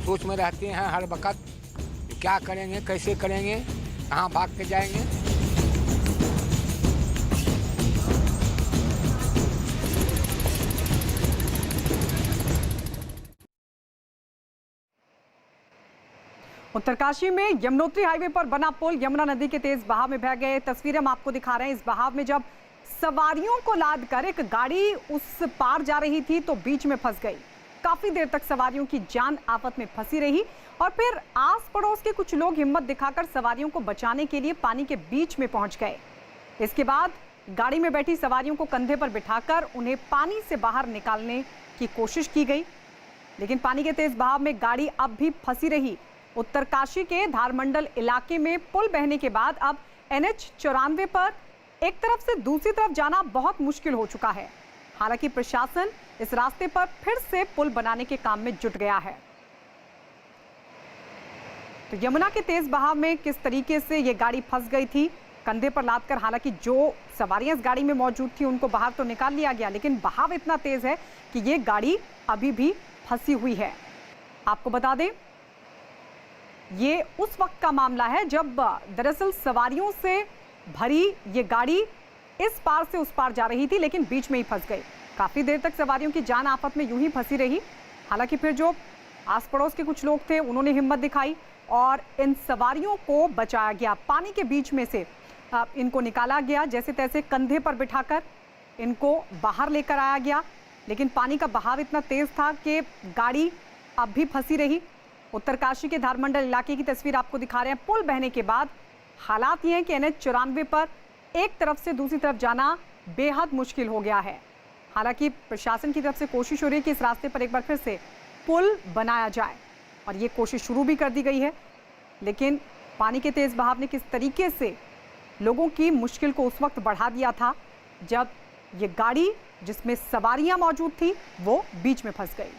सोच में रहते हैं हर वक्त क्या करेंगे, कैसे करेंगे, कहाँ भाग के जाएंगे। उत्तरकाशी में यमुनोत्री हाईवे पर बना पुल यमुना नदी के तेज बहाव में बह गए। तस्वीरें हम आपको दिखा रहे हैं। इस बहाव में जब सवारियों को लाद कर एक गाड़ी उस पार जा रही थी तो बीच में फंस गई। काफी देर तक सवारियों की जान आफत में फंसी रही और फिर आस पड़ोस के कुछ लोग हिम्मत दिखाकर सवारियों को बचाने के लिए पानी के बीच में पहुंच गए। इसके बाद गाड़ी में बैठी सवारियों को कंधे पर बिठाकर उन्हें पानी से बाहर निकालने की कोशिश की गई, लेकिन पानी के तेज बहाव में गाड़ी अब भी फंसी रही। उत्तरकाशी के धारमंडल इलाके में पुल बहने के बाद अब NH94 पर एक तरफ से दूसरी तरफ जाना बहुत मुश्किल हो चुका है। हालांकि प्रशासन इस रास्ते पर फिर से पुल बनाने के काम में जुट गया है। तो यमुना के तेज बहाव में किस तरीके से ये गाड़ी फंस गई थी कंधे पर लादकर। हालांकि जो सवारियां इस गाड़ी में मौजूद थी उनको बाहर तो निकाल लिया गया, लेकिन बहाव इतना तेज है कि ये गाड़ी अभी भी फंसी हुई है। आपको बता दें, ये उस वक्त का मामला है जब दरअसल सवारियों से भरी ये गाड़ी इस पार से उस पार जा रही थी, लेकिन बीच में ही फंस गई। काफी देर तक सवारियों की जान आफत में यूं ही फंसी रही। हालांकि फिर जो आस पड़ोस के कुछ लोग थे उन्होंने हिम्मत दिखाई और इन सवारियों को बचाया गया। पानी के बीच में से इनको निकाला गया, जैसे तैसे कंधे पर बिठाकर इनको बाहर लेकर आया गया, लेकिन पानी का बहाव इतना तेज था कि गाड़ी अब भी फंसी रही। उत्तरकाशी के धारमंडल इलाके की तस्वीर आपको दिखा रहे हैं। पुल बहने के बाद हालात ये हैं कि NH94 पर एक तरफ से दूसरी तरफ जाना बेहद मुश्किल हो गया है। हालांकि प्रशासन की तरफ से कोशिश हो रही है कि इस रास्ते पर एक बार फिर से पुल बनाया जाए और ये कोशिश शुरू भी कर दी गई है, लेकिन पानी के तेज बहाव ने किस तरीके से लोगों की मुश्किल को उस वक्त बढ़ा दिया था जब ये गाड़ी जिसमें सवारियां मौजूद थी वो बीच में फंस गई।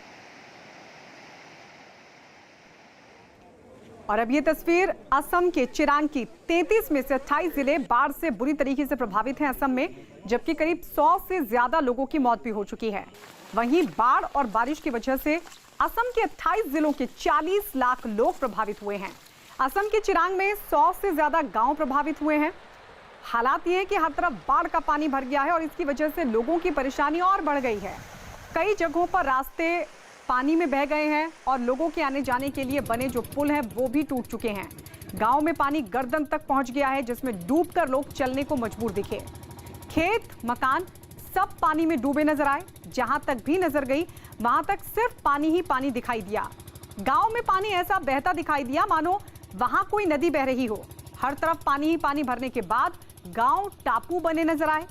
और अब ये तस्वीर असम के चिरांग की। 33 में से 28 जिले बाढ़ से बुरी तरीके से प्रभावित हैं असम में, जबकि करीब 100 से ज्यादा लोगों की मौत भी हो चुकी है। वहीं बाढ़ और बारिश की वजह से असम के 28 जिलों के 40 लाख लोग प्रभावित हुए हैं। असम के चिरांग में 100 से ज्यादा गांव प्रभावित हुए हैं। हालात ये है कि हर तरफ बाढ़ का पानी भर गया है और इसकी वजह से लोगों की परेशानी और बढ़ गई है। कई जगहों पर रास्ते पानी में बह गए हैं और लोगों के आने जाने के लिए बने जो पुल हैं वो भी टूट चुके हैं। गांव में पानी गर्दन तक पहुंच गया है, जिसमें डूबकर लोग चलने को मजबूर दिखे। खेत, मकान सब पानी में डूबे नजर आए। जहां तक भी नजर गई वहां तक सिर्फ पानी ही पानी दिखाई दिया। गांव में पानी ऐसा बहता दिखाई दिया मानो वहां कोई नदी बह रही हो। हर तरफ पानी ही पानी भरने के बाद गांव टापू बने नजर आए।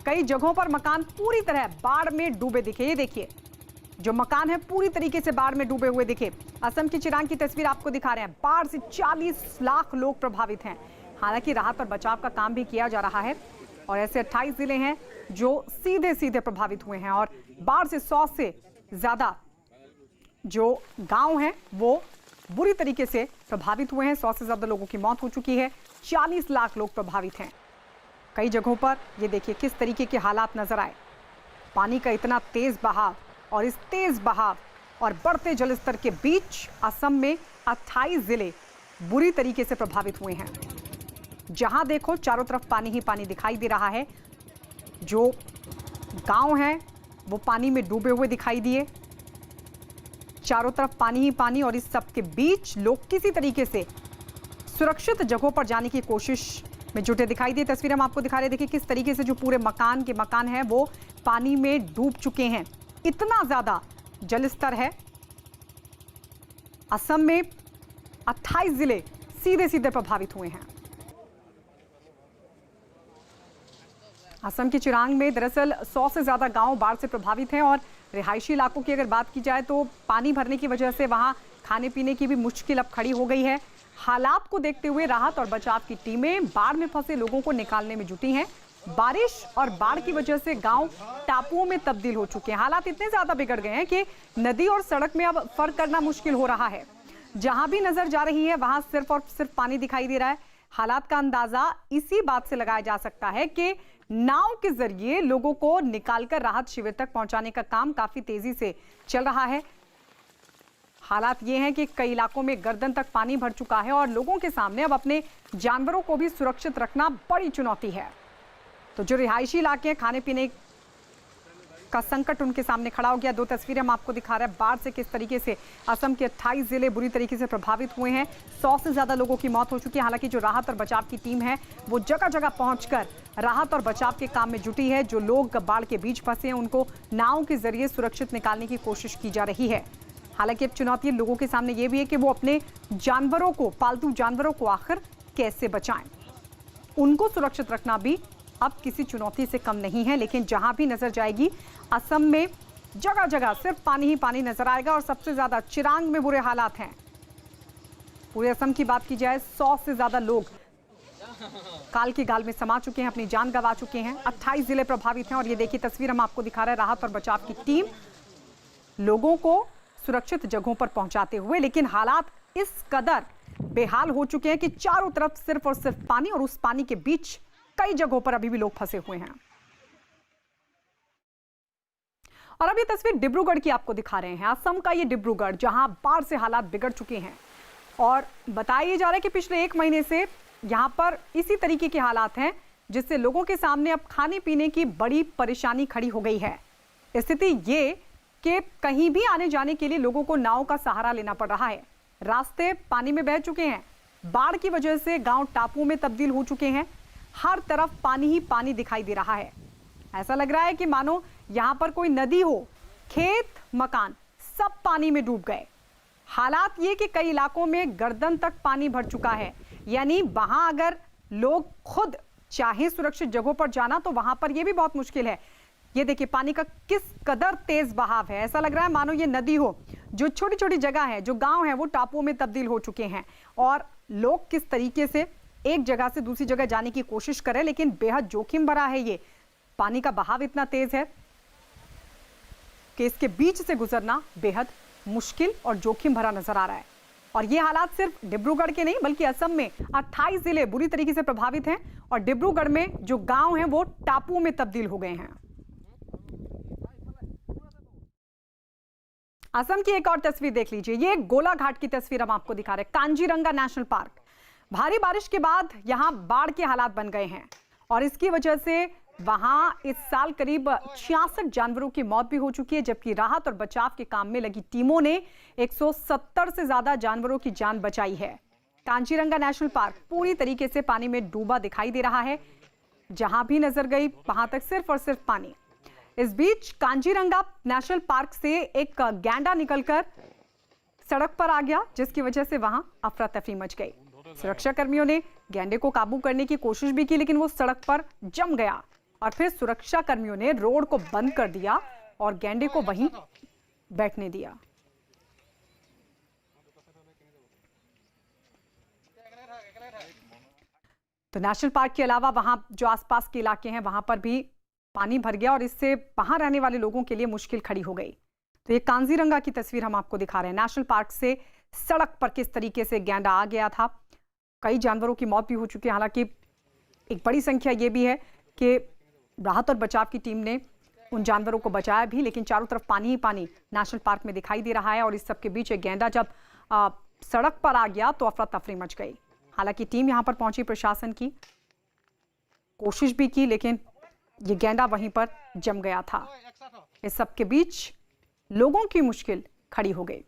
कई जगहों पर मकान पूरी तरह बाढ़ में डूबे दिखे। ये देखिए, जो मकान है पूरी तरीके से बाढ़ में डूबे हुए दिखे। असम की चिरांग की तस्वीर आपको दिखा रहे हैं। बाढ़ से 40 लाख लोग प्रभावित हैं। हालांकि राहत और बचाव का काम भी किया जा रहा है और ऐसे 28 जिले हैं जो सीधे सीधे प्रभावित हुए हैं और बाढ़ से 100 से ज्यादा जो गांव हैं वो बुरी तरीके से प्रभावित हुए हैं। 100 से ज्यादा लोगों की मौत हो चुकी है। 40 लाख लोग प्रभावित हैं। कई जगहों पर ये देखिए किस तरीके के हालात नजर आए। पानी का इतना तेज बहाव और इस तेज बहाव और बढ़ते जलस्तर के बीच असम में 28 जिले बुरी तरीके से प्रभावित हुए हैं। जहां देखो चारों तरफ पानी ही पानी दिखाई दे रहा है। जो गांव हैं वो पानी में डूबे हुए दिखाई दिए। चारों तरफ पानी ही पानी और इस सब के बीच लोग किसी तरीके से सुरक्षित जगहों पर जाने की कोशिश में जुटे दिखाई दिए। तस्वीर हम आपको दिखा रहे हैं। देखिए किस तरीके से जो पूरे मकान हैं वो पानी में डूब चुके हैं। इतना ज्यादा जलस्तर है। असम में 28 जिले सीधे सीधे प्रभावित हुए हैं। असम के चिरांग में दरअसल 100 से ज्यादा गांव बाढ़ से प्रभावित हैं और रिहायशी इलाकों की अगर बात की जाए तो पानी भरने की वजह से वहां खाने पीने की भी मुश्किल अब खड़ी हो गई है। हालात को देखते हुए राहत और बचाव की टीमें बाढ़ में फंसे लोगों को निकालने में जुटी हैं। बारिश और बाढ़ की वजह से गांव टापुओं में तब्दील हो चुके हैं। हालात इतने ज्यादा बिगड़ गए हैं कि नदी और सड़क में अब फर्क करना मुश्किल हो रहा है। जहां भी नजर जा रही है वहां सिर्फ और सिर्फ पानी दिखाई दे रहा है। हालात का अंदाजा इसी बात से लगाया जा सकता है कि नाव के जरिए लोगों को निकालकर राहत शिविर तक पहुंचाने का काम काफी तेजी से चल रहा है। हालात ये हैं कि कई इलाकों में गर्दन तक पानी भर चुका है और लोगों के सामने अब अपने जानवरों को भी सुरक्षित रखना बड़ी चुनौती है। तो जो रिहायशी इलाके हैं, खाने पीने का संकट उनके सामने खड़ा हो गया। 2 तस्वीरें हम आपको दिखा रहे हैं बाढ़ से किस तरीके से असम के 28 जिले बुरी तरीके से प्रभावित हुए हैं। 100 से ज्यादा लोगों की मौत हो चुकी है। हालांकि जो राहत और बचाव की टीम है वो जगह जगह पहुंचकर राहत और बचाव के काम में जुटी है। जो लोग बाढ़ के बीच फंसे हैं उनको नावों के जरिए सुरक्षित निकालने की कोशिश की जा रही है। हालांकि अब चुनौती लोगों के सामने ये भी है कि वो अपने जानवरों को, पालतू जानवरों को आखिर कैसे बचाएं। उनको सुरक्षित रखना भी अब किसी चुनौती से कम नहीं है। लेकिन जहां भी नजर जाएगी असम में जगह जगह सिर्फ पानी ही पानी नजर आएगा और सबसे ज्यादा चिरांग में बुरे हालात हैं। पूरे असम की बात की जाए 100 से ज्यादा लोग काल की गाल में समा चुके हैं, अपनी जान गंवा चुके हैं। 28 जिले प्रभावित हैं और ये देखिए तस्वीर हम आपको दिखा रहे हैं राहत और बचाव की टीम लोगों को सुरक्षित जगहों पर पहुंचाते हुए। लेकिन हालात इस कदर बेहाल हो चुके हैं कि चारों तरफ सिर्फ और सिर्फ पानी और उस पानी के बीच कई जगहों पर अभी भी लोग फंसे हुए हैं। और अब ये तस्वीर डिब्रूगढ़ की आपको दिखा रहे हैं। असम का ये डिब्रूगढ़ जहां बाढ़ से हालात बिगड़ चुके हैं और बताया जा रहा है कि पिछले 1 महीने से यहां पर इसी तरीके के हालात हैं, जिससे लोगों के सामने अब खाने पीने की बड़ी परेशानी खड़ी हो गई है। स्थिति ये कि कहीं भी आने जाने के लिए लोगों को नाव का सहारा लेना पड़ रहा है। रास्ते पानी में बह चुके हैं। बाढ़ की वजह से गांव टापुओं में तब्दील हो चुके हैं। हर तरफ पानी ही पानी दिखाई दे रहा है। ऐसा लग रहा है कि मानो यहां पर कोई नदी हो। खेत, मकान सब पानी में डूब गए। हालात ये कि कई इलाकों में गर्दन तक पानी भर चुका है। यानी वहां अगर लोग खुद चाहे सुरक्षित जगहों पर जाना तो वहां पर यह भी बहुत मुश्किल है। ये देखिए पानी का किस कदर तेज बहाव है। ऐसा लग रहा है मानो ये नदी हो। जो छोटी छोटी जगह है, जो गांव है, वो टापुओं में तब्दील हो चुके हैं और लोग किस तरीके से एक जगह से दूसरी जगह जाने की कोशिश करें। लेकिन बेहद जोखिम भरा है। ये पानी का बहाव इतना तेज है कि इसके बीच से गुजरना बेहद मुश्किल और जोखिम भरा नजर आ रहा है। और ये हालात सिर्फ डिब्रूगढ़ के नहीं बल्कि असम में 28 जिले बुरी तरीके से प्रभावित हैं और डिब्रूगढ़ में जो गांव हैं वो टापुओं में तब्दील हो गए हैं। असम की एक और तस्वीर देख लीजिए। ये गोलाघाट की तस्वीर हम आपको दिखा रहे हैं। Kaziranga national park. भारी बारिश के बाद यहां बाढ़ के हालात बन गए हैं और इसकी वजह से वहां इस साल करीब 66 जानवरों की मौत भी हो चुकी है, जबकि राहत और बचाव के काम में लगी टीमों ने 170 से ज्यादा जानवरों की जान बचाई है। कांजीरंगा नेशनल पार्क पूरी तरीके से पानी में डूबा दिखाई दे रहा है। जहां भी नजर गई वहां तक सिर्फ और सिर्फ पानी। इस बीच कांजीरंगा नेशनल पार्क से एक गैंडा निकलकर सड़क पर आ गया, जिसकी वजह से वहां अफरा तफरी मच गई। सुरक्षा कर्मियों ने गैंडे को काबू करने की कोशिश भी की, लेकिन वो सड़क पर जम गया और फिर सुरक्षा कर्मियों ने रोड को बंद कर दिया और गैंडे को वहीं बैठने दिया। तो नेशनल पार्क के अलावा वहां जो आसपास के इलाके हैं वहां पर भी पानी भर गया और इससे वहां रहने वाले लोगों के लिए मुश्किल खड़ी हो गई। तो ये कांजीरंगा की तस्वीर हम आपको दिखा रहे हैं। नेशनल पार्क से सड़क पर किस तरीके से गैंडा आ गया था। कई जानवरों की मौत भी हो चुकी है। हालांकि एक बड़ी संख्या ये भी है कि राहत और बचाव की टीम ने उन जानवरों को बचाया भी, लेकिन चारों तरफ पानी ही पानी नेशनल पार्क में दिखाई दे रहा है। और इस सब के बीच एक गैंडा जब सड़क पर आ गया तो अफरा तफरी मच गई। हालांकि टीम यहां पर पहुंची, प्रशासन की कोशिश भी की, लेकिन ये गैंडा वहीं पर जम गया था। इस सब के बीच लोगों की मुश्किल खड़ी हो गई।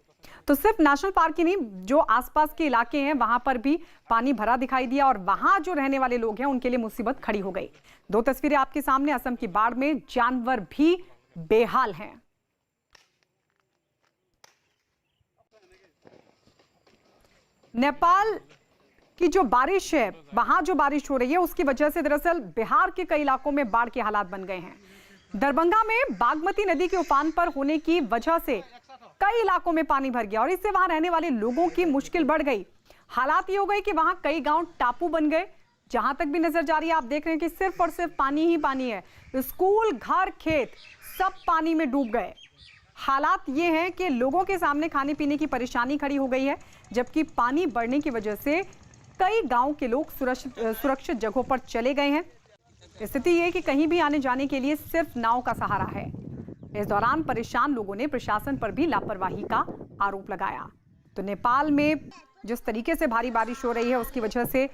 तो सिर्फ नेशनल पार्क ही नहीं, जो आसपास के इलाके हैं वहां पर भी पानी भरा दिखाई दिया और वहां जो रहने वाले लोग हैं उनके लिए मुसीबत खड़ी हो गई। 2 तस्वीरें आपके सामने। असम की बाढ़ में जानवर भी बेहाल हैं। नेपाल की जो बारिश है, वहां जो बारिश हो रही है उसकी वजह से दरअसल बिहार के कई इलाकों में बाढ़ के हालात बन गए हैं। दरभंगा में बागमती नदी के उफान पर होने की वजह से कई इलाकों में पानी भर गया और इससे वहां रहने वाले लोगों की मुश्किल बढ़ गई। हालात ये हो गए कि वहां कई गांव टापू बन गए। जहां तक भी नजर जा रही है आप देख रहे हैं कि सिर्फ और सिर्फ पानी ही पानी है। स्कूल, घर, खेत सब पानी में डूब गए। हालात ये हैं कि लोगों के सामने खाने पीने की परेशानी खड़ी हो गई है, जबकि पानी बढ़ने की वजह से कई गांव के लोग सुरक्षित जगहों पर चले गए हैं। स्थिति ये कि कहीं भी आने जाने के लिए सिर्फ नाव का सहारा है। इस दौरान परेशान लोगों ने प्रशासन पर भी लापरवाही का आरोप लगाया। तो नेपाल में जिस तरीके से भारी बारिश हो रही है उसकी वजह से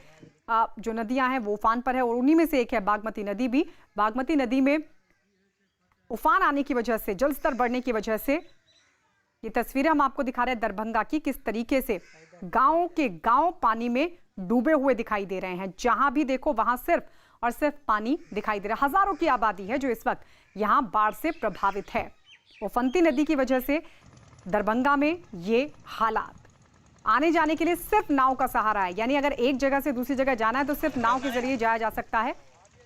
जो नदियां हैं वो उफान पर है और उन्हीं में से एक है बागमती नदी भी। बागमती नदी में उफान आने की वजह से, जल स्तर बढ़ने की वजह से, ये तस्वीरें हम आपको दिखा रहे हैं दरभंगा की, किस तरीके से गांव के गांव पानी में डूबे हुए दिखाई दे रहे हैं। जहां भी देखो वहां सिर्फ और सिर्फ पानी दिखाई दे रहा है। हजारों की आबादी है जो इस वक्त यहां बाढ़ से प्रभावित है। उफनती नदी की वजह से दरभंगा में ये हालात, आने जाने के लिए सिर्फ नाव का सहारा है। यानी अगर एक जगह से दूसरी जगह जाना है तो सिर्फ नाव के जरिए जाया जा सकता है,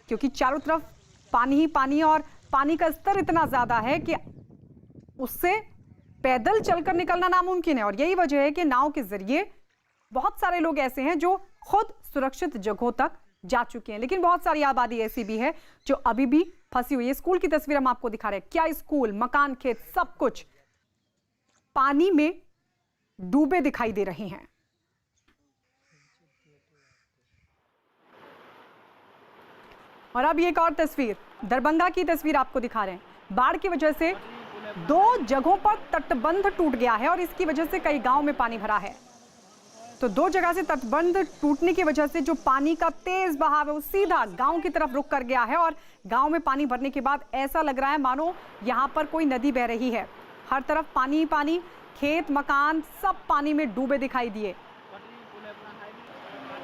क्योंकि चारों तरफ पानी ही पानी और पानी का स्तर इतना ज्यादा है कि उससे पैदल चलकर निकलना नामुमकिन है। और यही वजह है कि नाव के जरिए बहुत सारे लोग ऐसे हैं जो खुद सुरक्षित जगहों तक जा चुके हैं, लेकिन बहुत सारी आबादी ऐसी भी है जो अभी भी फंसी हुई है। स्कूल की तस्वीर हम आपको दिखा रहे हैं। क्या स्कूल, मकान, खेत, सब कुछ पानी में डूबे दिखाई दे रहे हैं। और अब एक और तस्वीर, दरभंगा की तस्वीर आपको दिखा रहे हैं। बाढ़ की वजह से 2 जगहों पर तटबंध टूट गया है और इसकी वजह से कई गांव में पानी भरा है। तो 2 जगह से तटबंध टूटने की वजह से जो पानी का तेज बहाव है वो सीधा गांव की तरफ रुक कर गया है और गांव में पानी भरने के बाद ऐसा लग रहा है मानो यहां पर कोई नदी बह रही है। हर तरफ पानी ही पानी, खेत, मकान सब पानी में डूबे दिखाई दिए।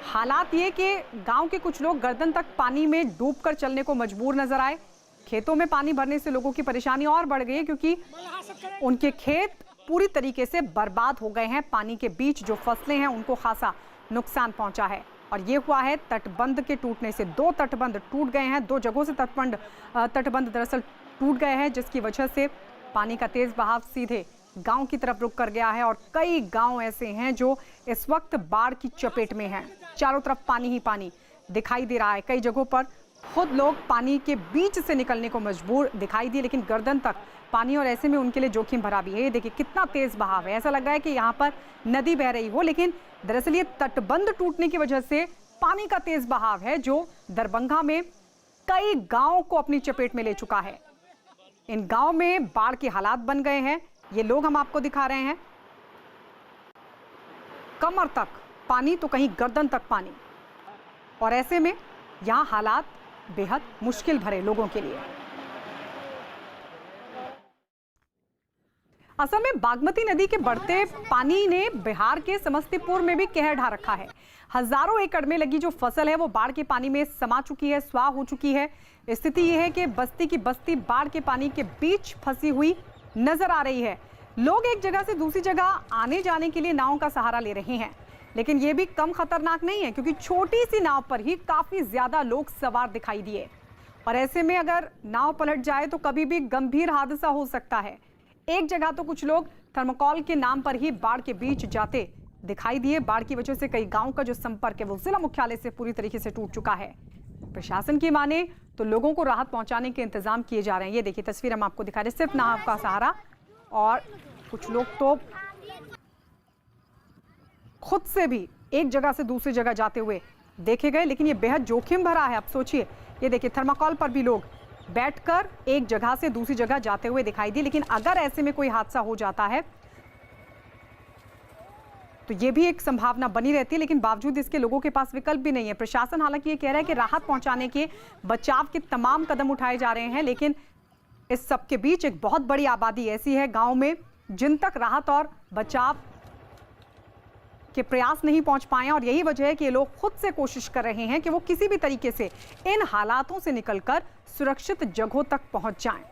हालात ये कि गांव के कुछ लोग गर्दन तक पानी में डूबकर चलने को मजबूर नजर आए। खेतों में पानी भरने से लोगों की परेशानी और बढ़ गई क्योंकि उनके खेत पूरी तरीके से बर्बाद हो गए हैं। पानी के बीच जो फसलें हैं उनको खासा नुकसान पहुंचा है और ये हुआ है तटबंध के टूटने से। 2 तटबंध टूट गए हैं, 2 जगहों से तटबंध दरअसल टूट गए हैं, जिसकी वजह से पानी का तेज बहाव सीधे गांव की तरफ रुक कर गया है और कई गांव ऐसे हैं जो इस वक्त बाढ़ की चपेट में हैं। चारों तरफ पानी ही पानी दिखाई दे रहा है। कई जगहों पर खुद लोग पानी के बीच से निकलने को मजबूर दिखाई दिए, लेकिन गर्दन तक पानी और ऐसे में उनके लिए जोखिम भरा भी है। ये देखिए कितना तेज बहाव है, ऐसा लग रहा है कि यहाँ पर नदी बह रही हो, लेकिन दरअसल ये तटबंध टूटने की वजह से पानी का तेज बहाव है जो दरभंगा में कई गाँव को अपनी चपेट में ले चुका है। इन गाँव में बाढ़ के हालात बन गए हैं। ये लोग हम आपको दिखा रहे हैं, कमर तक पानी तो कहीं गर्दन तक पानी, और ऐसे में यहाँ हालात बेहद मुश्किल भरे लोगों के लिए। असम में बागमती नदी के बढ़ते पानी ने बिहार के समस्तीपुर में भी कहर ढा रखा है। हजारों एकड़ में लगी जो फसल है वो बाढ़ के पानी में समा चुकी है, स्वाह हो चुकी है। स्थिति यह है कि बस्ती की बस्ती बाढ़ के पानी के बीच फंसी हुई नजर आ रही है। लोग एक जगह से दूसरी जगह आने जाने के लिए नाव का सहारा ले रहे हैं, लेकिन यह भी कम खतरनाक नहीं है क्योंकि छोटी सी नाव पर ही काफी ज्यादा लोग सवार दिखाई दिए और ऐसे में अगर नाव पलट जाए तो कभी भी गंभीर हादसा हो सकता है। एक जगह तो कुछ लोग थर्मोकॉल के नाम पर ही बाढ़ के बीच जाते दिखाई दिए। बाढ़ की वजह से कई गांव का जो संपर्क है वो जिला मुख्यालय से पूरी तरीके से टूट चुका है। प्रशासन की माने तो लोगों को राहत पहुंचाने के इंतजाम किए जा रहे हैं। ये देखिए तस्वीर हम आपको दिखा रहे हैं, सिर्फ नाव का सहारा, और कुछ लोग तो खुद से भी एक जगह से दूसरी जगह जाते हुए देखे गए, लेकिन ये बेहद जोखिम भरा है। आप सोचिए, ये देखिए थर्माकोल पर भी लोग बैठकर एक जगह से दूसरी जगह जाते हुए दिखाई दिए, लेकिन अगर ऐसे में कोई हादसा हो जाता है तो ये भी एक संभावना बनी रहती है, लेकिन बावजूद इसके लोगों के पास विकल्प भी नहीं है। प्रशासन हालांकि ये कह रहा है कि राहत पहुंचाने के, बचाव के तमाम कदम उठाए जा रहे हैं, लेकिन इस सब के बीच एक बहुत बड़ी आबादी ऐसी है गांव में जिन तक राहत और बचाव के प्रयास नहीं पहुंच पाए, और यही वजह है कि ये लोग खुद से कोशिश कर रहे हैं कि वो किसी भी तरीके से इन हालातों से निकलकर सुरक्षित जगहों तक पहुंच जाएं।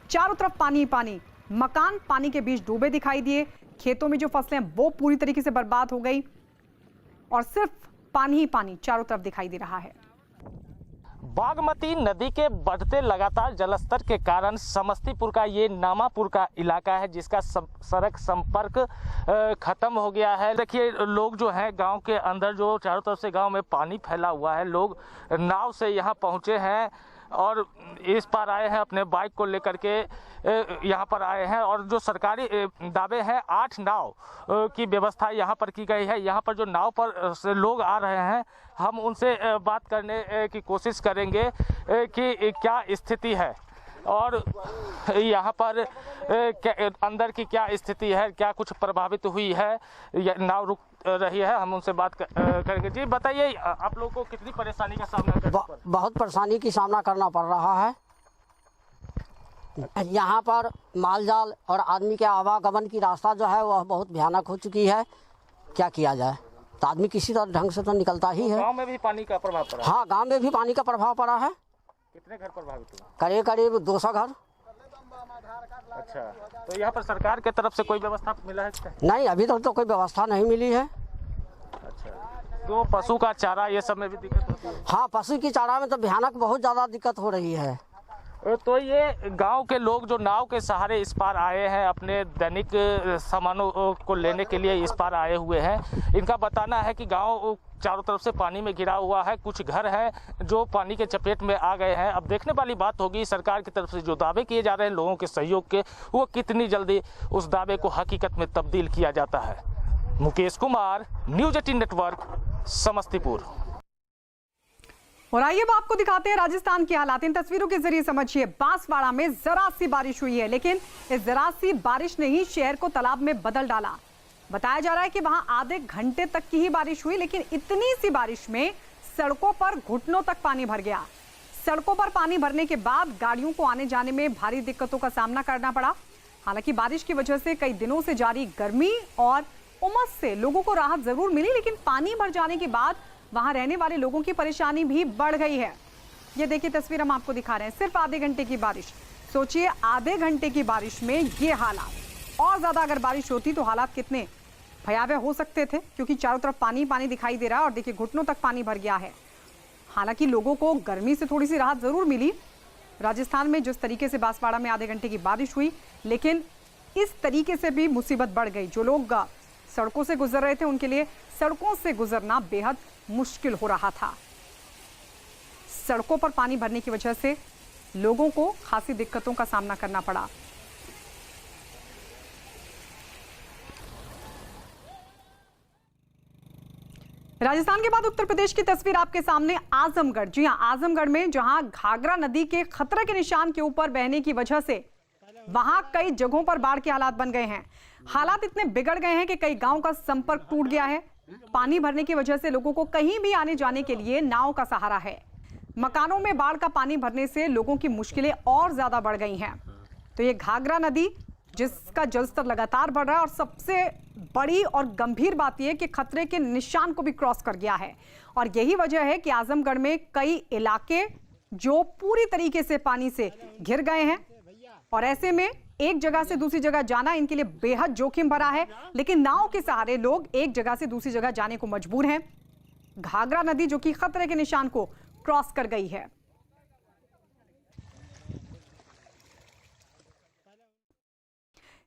चारों तरफ पानी ही पानी, मकान पानी के बीच डूबे दिखाई दिए, खेतों में जो फसलें वो पूरी तरीके से बर्बाद हो गई और सिर्फ पानी ही पानी चारों तरफ दिखाई दे रहा है। बागमती नदी के बढ़ते लगातार जलस्तर के कारण समस्तीपुर का ये नामापुर का इलाका है जिसका सड़क संपर्क खत्म हो गया है। देखिए लोग जो हैं गांव के अंदर, जो चारों तरफ से गांव में पानी फैला हुआ है, लोग नाव से यहां पहुंचे हैं और इस पार आए हैं, अपने बाइक को लेकर के यहाँ पर आए हैं। और जो सरकारी दावे हैं 8 नाव की व्यवस्था यहाँ पर की गई है। यहाँ पर जो नाव पर से लोग आ रहे हैं, हम उनसे बात करने की कोशिश करेंगे कि क्या स्थिति है। और यहाँ पर अंदर की क्या स्थिति है, क्या कुछ प्रभावित हुई है, नाव रुक रही है, हम उनसे बात करेंगे। जी बताइए, आप लोगों को कितनी परेशानी का सामना करना पड़? बहुत परेशानी की सामना करना पड़ रहा है। यहाँ पर मालजाल और आदमी के आवागमन की रास्ता जो है वह बहुत भयानक हो चुकी है। क्या किया जाए, तो आदमी किसी तरह ढंग से तो निकलता ही है। गांव में भी पानी का प्रभाव पड़ा? हाँ, गांव में भी पानी का प्रभाव पड़ा है। कितने घर प्रभावित हुए? करीब करीब 200 घर। अच्छा, तो यहाँ पर सरकार के तरफ से कोई व्यवस्था मिला है क्या? नहीं, अभी तक तो कोई व्यवस्था नहीं मिली है। अच्छा, तो पशु का चारा ये सब में भी दिक्कत होती है? हाँ, पशु की चारा में तो भयानक बहुत ज़्यादा दिक्कत हो रही है। तो ये गांव के लोग जो नाव के सहारे इस पार आए हैं, अपने दैनिक सामानों को लेने के लिए इस पार आए हुए हैं, इनका बताना है कि गांव चारों तरफ से पानी में घिरा हुआ है। कुछ घर हैं जो पानी के चपेट में आ गए हैं। अब देखने वाली बात होगी सरकार की तरफ से जो दावे किए जा रहे हैं लोगों के सहयोग के, वो कितनी जल्दी उस दावे को हकीकत में तब्दील किया जाता है। Mukesh Kumar, news 18 network, Samastipur. और आइए अब आपको दिखाते हैं राजस्थान की हालात। इन तस्वीरों के जरिए समझिए, बांसवाड़ा में जरा सी बारिश हुई है, लेकिन इस जरा सी बारिश ने ही शहर को तालाब में बदल डाला। बताया जा रहा है कि वहां आधे घंटे तक की ही बारिश हुई, लेकिन इतनी सी बारिश में सड़कों पर घुटनों तक पानी भर गया। सड़कों पर पानी भरने के बाद गाड़ियों को आने जाने में भारी दिक्कतों का सामना करना पड़ा। हालांकि बारिश की वजह से कई दिनों से जारी गर्मी और उमस से लोगों को राहत जरूर मिली, लेकिन पानी भर जाने के बाद वहां रहने वाले लोगों की परेशानी भी बढ़ गई है। ये देखिए तस्वीर हम आपको दिखा रहे हैं, सिर्फ आधे घंटे की बारिश। सोचिए, आधे घंटे की बारिश में ये हालात। और ज्यादा अगर बारिश होती तो हालात कितने भयावह हो सकते थे, क्योंकि चारों तरफ पानी पानी दिखाई दे रहा है और देखिए घुटनों तक पानी भर गया है। हालांकि लोगों को गर्मी से थोड़ी सी राहत जरूर मिली। राजस्थान में जिस तरीके से बांसवाड़ा में आधे घंटे की बारिश हुई, लेकिन इस तरीके से भी मुसीबत बढ़ गई। जो लोग सड़कों से गुजर रहे थे उनके लिए सड़कों से गुजरना बेहद मुश्किल हो रहा था। सड़कों पर पानी भरने की वजह से लोगों को खासी दिक्कतों का सामना करना पड़ा। राजस्थान के बाद उत्तर प्रदेश की तस्वीर आपके सामने। आजमगढ़, जी हां, आजमगढ़ में जहां घाघरा नदी के खतरे के निशान के ऊपर बहने की वजह से वहां कई जगहों पर बाढ़ के हालात बन गए हैं। हालात इतने बिगड़ गए हैं कि कई गांवों का संपर्क टूट गया है। पानी भरने की वजह से लोगों को कहीं भी आने जाने के लिए नाव का सहारा है। मकानों में बाढ़ का पानी भरने से लोगों की मुश्किलें और ज्यादा बढ़ गई हैं। तो ये घाघरा नदी जिसका जलस्तर लगातार बढ़ रहा है और सबसे बड़ी और गंभीर बात यह कि खतरे के निशान को भी क्रॉस कर गया है। और यही वजह है कि आजमगढ़ में कई इलाके जो पूरी तरीके से पानी से घिर गए हैं और ऐसे में एक जगह से दूसरी जगह जाना इनके लिए बेहद जोखिम भरा है। लेकिन नाव के सहारे लोग एक जगह से दूसरी जगह जाने को मजबूर हैं। घाघरा नदी जो कि खतरे के निशान को क्रॉस कर गई है।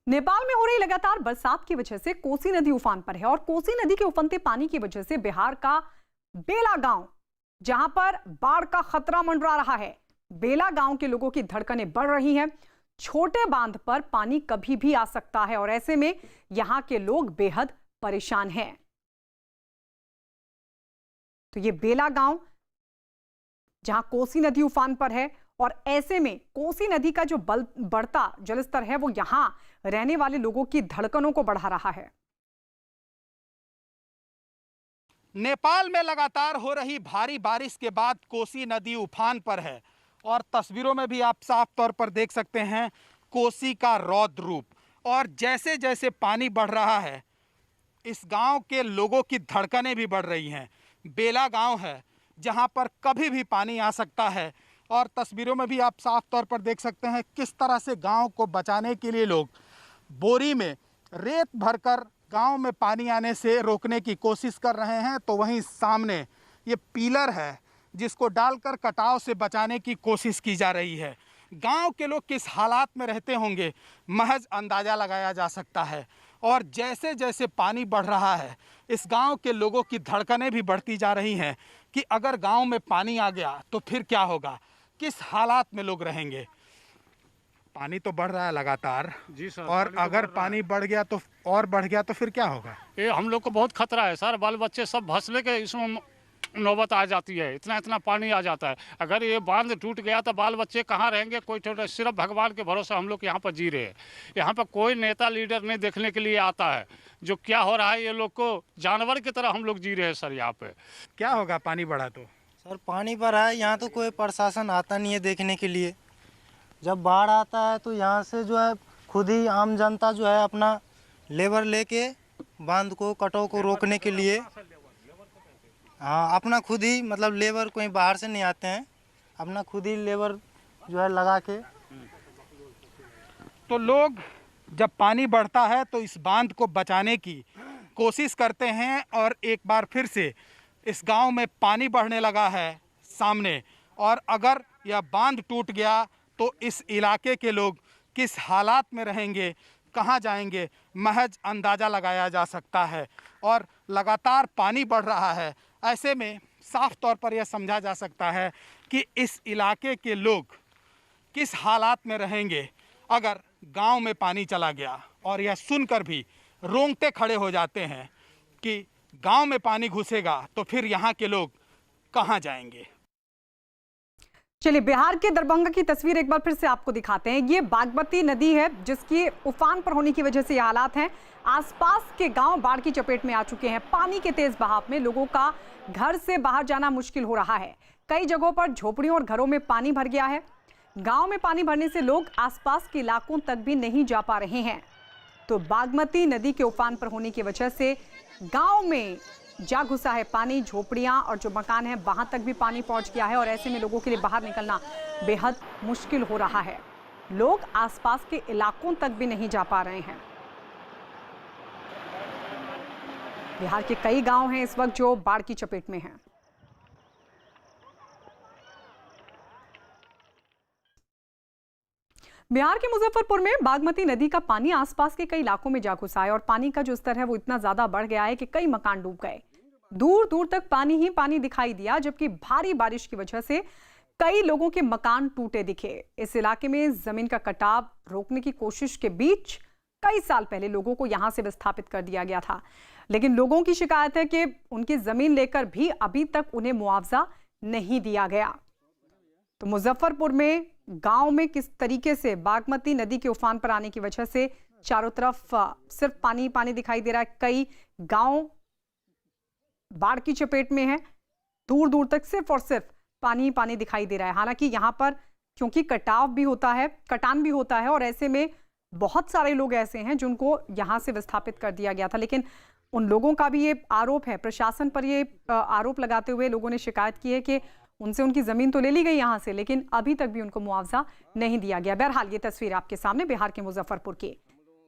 नेपाल में हो रही लगातार बरसात की वजह से कोसी नदी उफान पर है और कोसी नदी के उफनते पानी की वजह से बिहार का बेला गांव, जहां पर बाढ़ का खतरा मंडरा रहा है, बेला गांव के लोगों की धड़कनें बढ़ रही हैं। छोटे बांध पर पानी कभी भी आ सकता है और ऐसे में यहां के लोग बेहद परेशान हैं। तो ये बेला गांव जहां कोसी नदी उफान पर है और ऐसे में कोसी नदी का जो बढ़ता जलस्तर है वो यहां रहने वाले लोगों की धड़कनों को बढ़ा रहा है। नेपाल में लगातार हो रही भारी बारिश के बाद कोसी नदी उफान पर है और तस्वीरों में भी आप साफ तौर पर देख सकते हैं कोसी का रौद्र रूप। और जैसे जैसे पानी बढ़ रहा है इस गांव के लोगों की धड़कनें भी बढ़ रही हैं। बेला गांव है जहां पर कभी भी पानी आ सकता है और तस्वीरों में भी आप साफ तौर पर देख सकते हैं किस तरह से गांव को बचाने के लिए लोग बोरी में रेत भरकर गांव में पानी आने से रोकने की कोशिश कर रहे हैं। तो वहीं सामने ये पिलर है जिसको डालकर कटाव से बचाने की कोशिश की जा रही है। गांव के लोग किस हालात में रहते होंगे महज अंदाज़ा लगाया जा सकता है। और जैसे जैसे पानी बढ़ रहा है इस गांव के लोगों की धड़कनें भी बढ़ती जा रही हैं कि अगर गांव में पानी आ गया तो फिर क्या होगा, किस हालात में लोग रहेंगे। पानी तो बढ़ रहा है लगातार जी सर, और अगर पानी बढ़ गया तो और बढ़ गया तो फिर क्या होगा? ये हम लोग को बहुत खतरा है सर। बाल बच्चे सब भंसले के इसमें नौबत आ जाती है, इतना इतना पानी आ जाता है। अगर ये बांध टूट गया तो बाल बच्चे कहाँ रहेंगे, कोई छोटे, सिर्फ भगवान के भरोसे हम लोग यहाँ पर जी रहे हैं। यहाँ पर कोई नेता लीडर नहीं देखने के लिए आता है। जो क्या हो रहा है, ये लोग को जानवर की तरह हम लोग जी रहे हैं सर। यहाँ पे क्या होगा पानी बढ़ा तो? सर पानी भरा है, यहाँ तो कोई प्रशासन आता नहीं है देखने के लिए। जब बाढ़ आता है तो यहाँ से जो है खुद ही आम जनता जो है अपना लेबर लेके बांध को कटाव को रोकने के लिए, हाँ अपना खुद ही मतलब लेबर कोई बाहर से नहीं आते हैं, अपना खुद ही लेबर जो है लगा के। तो लोग जब पानी बढ़ता है तो इस बांध को बचाने की कोशिश करते हैं और एक बार फिर से इस गांव में पानी बढ़ने लगा है सामने। और अगर यह बांध टूट गया तो इस इलाके के लोग किस हालात में रहेंगे, कहाँ जाएंगे, महज अंदाज़ा लगाया जा सकता है। और लगातार पानी बढ़ रहा है, ऐसे में साफ तौर पर यह समझा जा सकता है कि इस इलाके के लोग किस हालात में रहेंगे अगर गांव में पानी चला गया। और यह सुनकर भी रोंगटे खड़े हो जाते हैं कि गांव में पानी घुसेगा तो फिर यहाँ के लोग कहाँ जाएंगे। चलिए बिहार के दरभंगा की तस्वीर एक बार फिर से आपको दिखाते हैं। ये बागमती नदी है जिसकी उफान पर होने की वजह से ये हालात हैं। आसपास के गांव बाढ़ की चपेट में आ चुके हैं। पानी के तेज बहाव में लोगों का घर से बाहर जाना मुश्किल हो रहा है। कई जगहों पर झोपड़ियों और घरों में पानी भर गया है। गांव में पानी भरने से लोग आसपास के इलाकों तक भी नहीं जा पा रहे हैं। तो बागमती नदी के उफान पर होने की वजह से गांव में जा घुसा है पानी। झोपड़ियां और जो मकान है वहां तक भी पानी पहुंच गया है और ऐसे में लोगों के लिए बाहर निकलना बेहद मुश्किल हो रहा है। लोग आसपास के इलाकों तक भी नहीं जा पा रहे हैं। बिहार के कई गांव हैं इस वक्त जो बाढ़ की चपेट में हैं। बिहार के मुजफ्फरपुर में बागमती नदी का पानी आसपास के कई इलाकों में जा घुसा है और पानी का जो स्तर है वो इतना ज्यादा बढ़ गया है कि कई मकान डूब गए। दूर दूर तक पानी ही पानी दिखाई दिया, जबकि भारी बारिश की वजह से कई लोगों के मकान टूटे दिखे। इस इलाके में जमीन का कटाव रोकने की कोशिश के बीच कई साल पहले लोगों को यहां से विस्थापित कर दिया गया था, लेकिन लोगों की शिकायत है कि उनकी जमीन लेकर भी अभी तक उन्हें मुआवजा नहीं दिया गया। तो मुजफ्फरपुर में गांव में किस तरीके से बागमती नदी के उफान पर आने की वजह से चारों तरफ सिर्फ पानी पानी दिखाई दे रहा है। कई गांव बाढ़ की चपेट में है। दूर दूर तक सिर्फ और सिर्फ पानी ही पानी दिखाई दे रहा है। हालांकि यहां पर क्योंकि कटाव भी होता है, कटान भी होता है और ऐसे में बहुत सारे लोग ऐसे हैं जिनको यहां से विस्थापित कर दिया गया था, लेकिन उन लोगों का भी ये आरोप है, प्रशासन पर ये आरोप लगाते हुए लोगों ने शिकायत की है कि उनसे उनकी जमीन तो ले ली गई यहां से, लेकिन अभी तक भी उनको मुआवजा नहीं दिया गया। बहरहाल ये तस्वीर आपके सामने बिहार के मुजफ्फरपुर की।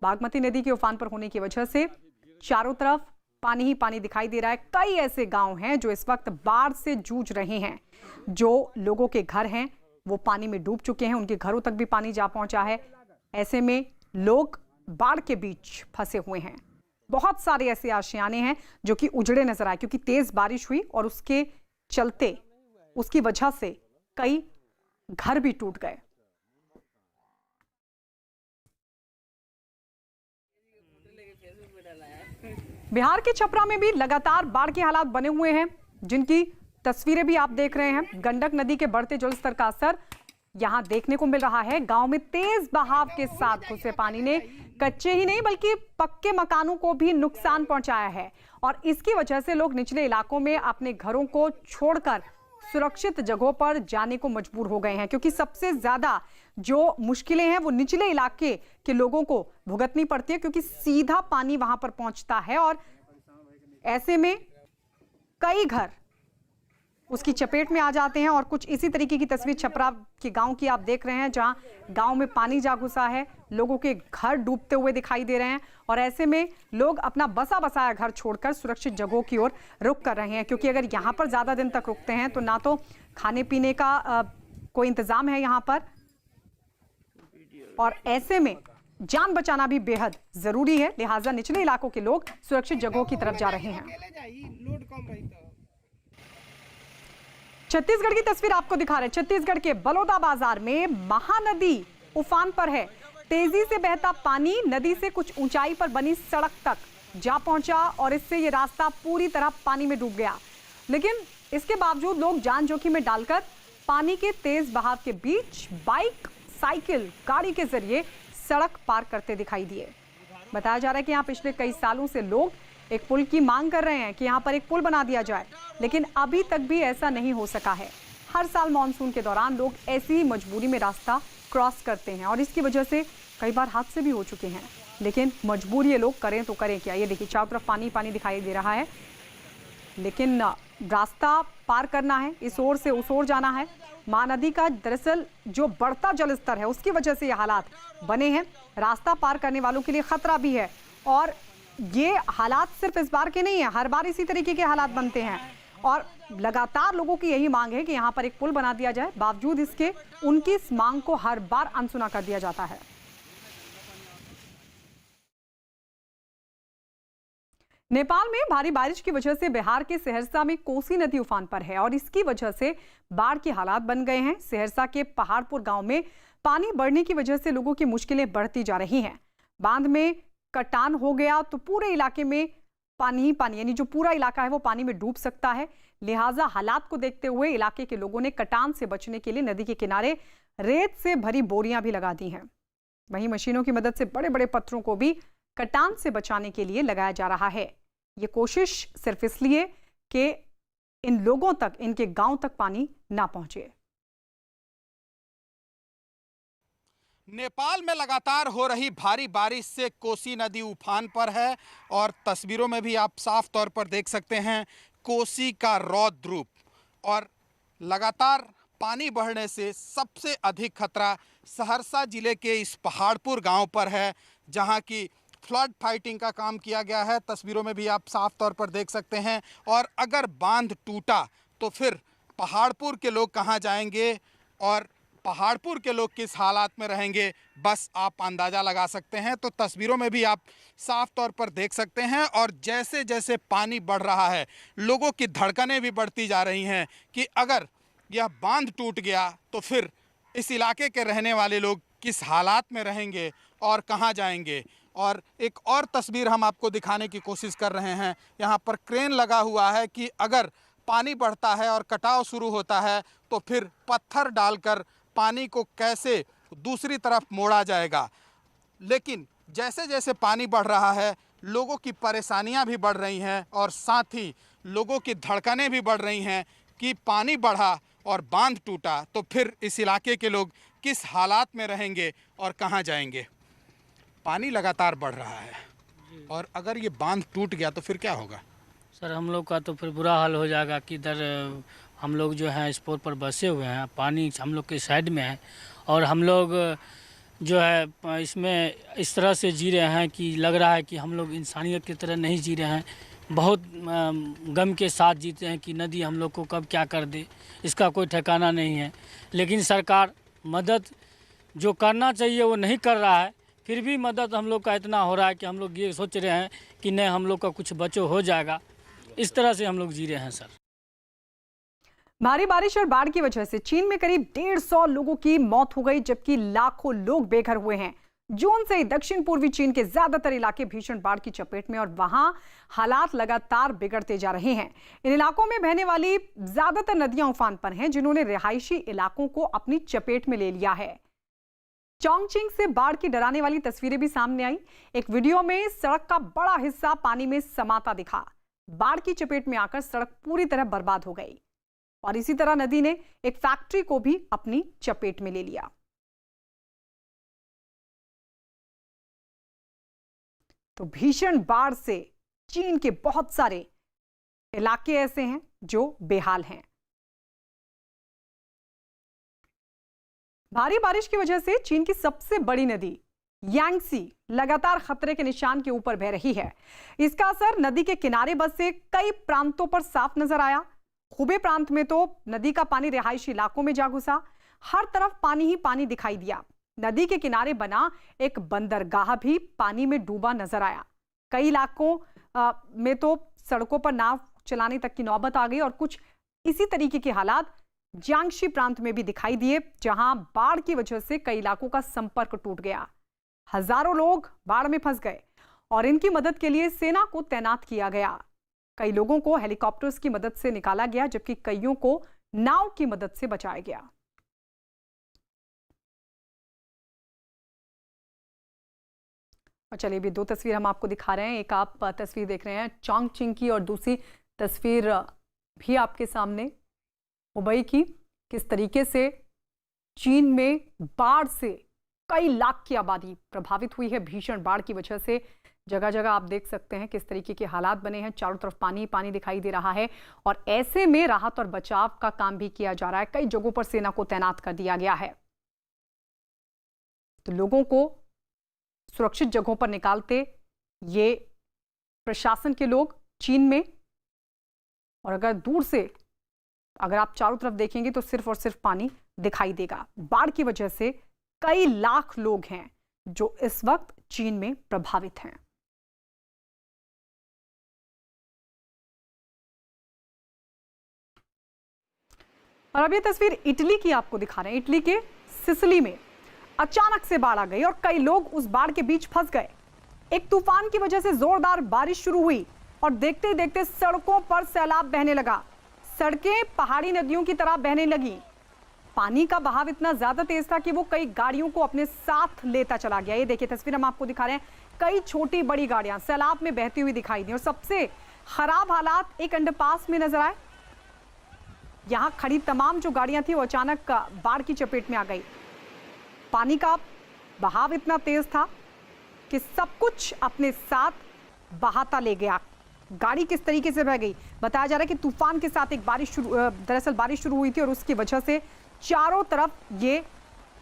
बागमती नदी के उफान पर होने की वजह से चारों तरफ पानी ही पानी दिखाई दे रहा है। कई ऐसे गांव हैं जो इस वक्त बाढ़ से जूझ रहे हैं। जो लोगों के घर हैं वो पानी में डूब चुके हैं, उनके घरों तक भी पानी जा पहुंचा है। ऐसे में लोग बाढ़ के बीच फंसे हुए हैं। बहुत सारे ऐसे आशियाने हैं जो कि उजड़े नजर आए क्योंकि तेज बारिश हुई और उसके चलते उसकी वजह से कई घर भी टूट गए। बिहार के छपरा में भी लगातार बाढ़ के हालात बने हुए हैं, जिनकी तस्वीरें भी आप देख रहे हैं। गंडक नदी के बढ़ते जलस्तर का असर यहां देखने को मिल रहा है। गांव में तेज बहाव के साथ घुसे पानी ने कच्चे ही नहीं बल्कि पक्के मकानों को भी नुकसान पहुंचाया है और इसकी वजह से लोग निचले इलाकों में अपने घरों को छोड़कर सुरक्षित जगहों पर जाने को मजबूर हो गए हैं, क्योंकि सबसे ज्यादा जो मुश्किलें हैं वो निचले इलाके के लोगों को भुगतनी पड़ती है, क्योंकि सीधा पानी वहां पर पहुंचता है और ऐसे में कई घर उसकी चपेट में आ जाते हैं। और कुछ इसी तरीके की तस्वीर छपरा के गांव की आप देख रहे हैं, जहां गांव में पानी जा घुसा है, लोगों के घर डूबते हुए दिखाई दे रहे हैं और ऐसे में लोग अपना बसा बसाया घर छोड़कर सुरक्षित जगहों की ओर रुख कर रहे हैं, क्योंकि अगर यहां पर ज्यादा दिन तक रुकते हैं तो ना तो खाने पीने का कोई इंतजाम है यहां पर और ऐसे में जान बचाना भी बेहद जरूरी है। लिहाजा निचले इलाकों के लोग सुरक्षित जगहों की तरफ जा रहे हैं। छत्तीसगढ़ की तस्वीर आपको दिखा रहे हैं। छत्तीसगढ़ के बलौदा बाजार में महानदी उफान पर है। तेजी से बहता पानी नदी से कुछ ऊंचाई पर बनी सड़क तक जा पहुंचा और इससे ये रास्ता पूरी तरह पानी में डूब गया। लेकिन इसके बावजूद लोग जान जोखिम में डालकर पानी के तेज बहाव के बीच बाइक, साइकिल, गाड़ी के जरिए सड़क पार करते दिखाई दिए। बताया जा रहा है कि यहाँ पिछले कई सालों से लोग एक पुल की मांग कर रहे हैं कि यहाँ पर एक पुल बना दिया जाए, लेकिन अभी तक भी ऐसा नहीं हो सका है। हर साल मानसून के दौरान लोग ऐसी ही मजबूरी में रास्ता क्रॉस करते हैं और इसकी वजह से कई बार हादसे भी हो चुके हैं। लेकिन मजबूर ये लोग करें तो करें क्या। ये देखिए चारों तरफ पानी पानी दिखाई दे रहा है, लेकिन रास्ता पार करना है, इस ओर से उस ओर जाना है। महानदी का दरअसल जो बढ़ता जलस्तर है उसकी वजह से ये हालात बने हैं। रास्ता पार करने वालों के लिए खतरा भी है और ये हालात सिर्फ इस बार के नहीं है, हर बार इसी तरीके के हालात बनते हैं और लगातार लोगों की यही मांग है कि यहाँ पर एक पुल बना दिया जाए। बावजूद इसके उनकी इस मांग को हर बार अनसुना कर दिया जाता है। नेपाल में भारी बारिश की वजह से बिहार के सहरसा में कोसी नदी उफान पर है और इसकी वजह से बाढ़ के हालात बन गए हैं। सहरसा के पहाड़पुर गांव में पानी बढ़ने की वजह से लोगों की मुश्किलें बढ़ती जा रही हैं। बांध में कटान हो गया तो पूरे इलाके में पानी ही पानी, यानी जो पूरा इलाका है वो पानी में डूब सकता है। लिहाजा हालात को देखते हुए इलाके के लोगों ने कटान से बचने के लिए नदी के किनारे रेत से भरी बोरियां भी लगा दी हैं। वहीं मशीनों की मदद से बड़े बड़े पत्थरों को भी कटान से बचाने के लिए लगाया जा रहा है। ये कोशिश सिर्फ इसलिए कि इन लोगों तक, इनके गांव तक पानी ना पहुंचे। नेपाल में लगातार हो रही भारी बारिश से कोसी नदी उफान पर है और तस्वीरों में भी आप साफ तौर पर देख सकते हैं कोसी का रौद्र रूप। और लगातार पानी बढ़ने से सबसे अधिक खतरा सहरसा जिले के इस पहाड़पुर गांव पर है, जहां की फ्लड फाइटिंग का काम किया गया है। तस्वीरों में भी आप साफ तौर पर देख सकते हैं। और अगर बांध टूटा तो फिर पहाड़पुर के लोग कहां जाएंगे और पहाड़पुर के लोग किस हालात में रहेंगे, बस आप अंदाज़ा लगा सकते हैं। तो तस्वीरों में भी आप साफ तौर पर देख सकते हैं। और जैसे जैसे पानी बढ़ रहा है लोगों की धड़कनें भी बढ़ती जा रही हैं कि अगर यह बांध टूट गया तो फिर इस इलाके के रहने वाले लोग किस हालात में रहेंगे और कहां जाएंगे। और एक और तस्वीर हम आपको दिखाने की कोशिश कर रहे हैं। यहाँ पर क्रेन लगा हुआ है कि अगर पानी बढ़ता है और कटाव शुरू होता है तो फिर पत्थर डालकर पानी को कैसे दूसरी तरफ मोड़ा जाएगा। लेकिन जैसे जैसे पानी बढ़ रहा है लोगों की परेशानियां भी बढ़ रही हैं और साथ ही लोगों की धड़कनें भी बढ़ रही हैं कि पानी बढ़ा और बांध टूटा तो फिर इस इलाके के लोग किस हालात में रहेंगे और कहां जाएंगे। पानी लगातार बढ़ रहा है और अगर ये बांध टूट गया तो फिर क्या होगा? सर हम लोग का तो फिर बुरा हाल हो जाएगा कि इधर हम लोग जो है स्पोर्ट पर बसे हुए हैं, पानी हम लोग के साइड में है और हम लोग जो है इसमें इस तरह से जी रहे हैं कि लग रहा है कि हम लोग इंसानियत की तरह नहीं जी रहे हैं। बहुत गम के साथ जीते हैं कि नदी हम लोग को कब क्या कर दे, इसका कोई ठिकाना नहीं है। लेकिन सरकार मदद जो करना चाहिए वो नहीं कर रहा है। फिर भी मदद हम लोग का इतना हो रहा है कि हम लोग ये सोच रहे हैं कि नहीं हम लोग का कुछ बचो हो जाएगा। इस तरह से हम लोग जी रहे हैं सर। भारी बारिश और बाढ़ की वजह से चीन में करीब 150 लोगों की मौत हो गई, जबकि लाखों लोग बेघर हुए हैं। जून से ही दक्षिण पूर्वी चीन के ज्यादातर इलाके भीषण बाढ़ की चपेट में और वहां हालात लगातार बिगड़ते जा रहे हैं। इन इलाकों में बहने वाली ज्यादातर नदियां उफान पर हैं, जिन्होंने रिहायशी इलाकों को अपनी चपेट में ले लिया है। चोंगचिंग से बाढ़ की डराने वाली तस्वीरें भी सामने आई। एक वीडियो में सड़क का बड़ा हिस्सा पानी में समाता दिखा। बाढ़ की चपेट में आकर सड़क पूरी तरह बर्बाद हो गई और इसी तरह नदी ने एक फैक्ट्री को भी अपनी चपेट में ले लिया। तो भीषण बाढ़ से चीन के बहुत सारे इलाके ऐसे हैं जो बेहाल हैं। भारी बारिश की वजह से चीन की सबसे बड़ी नदी यांगसी लगातार खतरे के निशान के ऊपर बह रही है। इसका असर नदी के किनारे बसे कई प्रांतों पर साफ नजर आया। खूबे प्रांत में तो नदी का पानी रिहायशी इलाकों में जा घुसा। हर तरफ पानी ही पानी दिखाई दिया। नदी के किनारे बना एक बंदरगाह भी पानी में डूबा नजर आया। कई इलाकों में तो सड़कों पर नाव चलाने तक की नौबत आ गई और कुछ इसी तरीके के हालात जियांगशी प्रांत में भी दिखाई दिए, जहां बाढ़ की वजह से कई इलाकों का संपर्क टूट गया। हजारों लोग बाढ़ में फंस गए और इनकी मदद के लिए सेना को तैनात किया गया। कई लोगों को हेलीकॉप्टर्स की मदद से निकाला गया, जबकि कईयों को नाव की मदद से बचाया गया। और चलिए भी दो तस्वीर हम आपको दिखा रहे हैं। एक आप तस्वीर देख रहे हैं चोंगचिंग की और दूसरी तस्वीर भी आपके सामने मुंबई की। किस तरीके से चीन में बाढ़ से कई लाख की आबादी प्रभावित हुई है। भीषण बाढ़ की वजह से जगह जगह आप देख सकते हैं किस तरीके के हालात बने हैं। चारों तरफ पानी पानी दिखाई दे रहा है और ऐसे में राहत और बचाव का काम भी किया जा रहा है। कई जगहों पर सेना को तैनात कर दिया गया है, तो लोगों को सुरक्षित जगहों पर निकालते ये प्रशासन के लोग चीन में। और अगर दूर से अगर आप चारों तरफ देखेंगे तो सिर्फ और सिर्फ पानी दिखाई देगा। बाढ़ की वजह से कई लाख लोग हैं जो इस वक्त चीन में प्रभावित हैं। और अब ये तस्वीर इटली की आपको दिखा रहे हैं। इटली के सिसिली में अचानक से बाढ़ आ गई और कई लोग उस बाढ़ के बीच फंस गए। एक तूफान की वजह से जोरदार बारिश शुरू हुई और देखते देखते सड़कों पर सैलाब बहने लगा। सड़कें पहाड़ी नदियों की तरह बहने लगी। पानी का बहाव इतना ज्यादा तेज था कि वो कई गाड़ियों को अपने साथ लेता चला गया। ये देखिए तस्वीर हम आपको दिखा रहे हैं। कई छोटी बड़ी गाड़ियां सैलाब में बहती हुई दिखाई दी और सबसे खराब हालात एक अंडरपास में नजर आए। यहां खड़ी तमाम जो गाड़ियां थी वो अचानक बाढ़ की चपेट में आ गई। पानी का बहाव इतना तेज था कि सब कुछ अपने साथ बहाता ले गया। गाड़ी किस तरीके से बह गई, बताया जा रहा है कि तूफान के साथ एक दरअसल बारिश शुरू हुई थी और उसकी वजह से चारों तरफ ये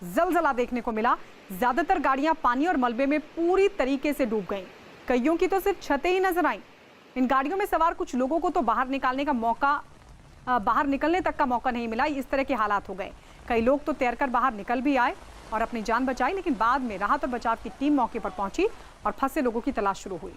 जलजला देखने को मिला। ज्यादातर गाड़ियां पानी और मलबे में पूरी तरीके से डूब गईं। कईयों की तो सिर्फ छतें ही नजर आईं। इन गाड़ियों में सवार कुछ लोगों को तो बाहर निकलने तक का मौका नहीं मिला। इस तरह के हालात हो गए। कई लोग तो तैरकर बाहर निकल भी आए और अपनी जान बचाई, लेकिन बाद में राहत और बचाव की टीम मौके पर पहुंची और फंसे लोगों की तलाश शुरू हुई।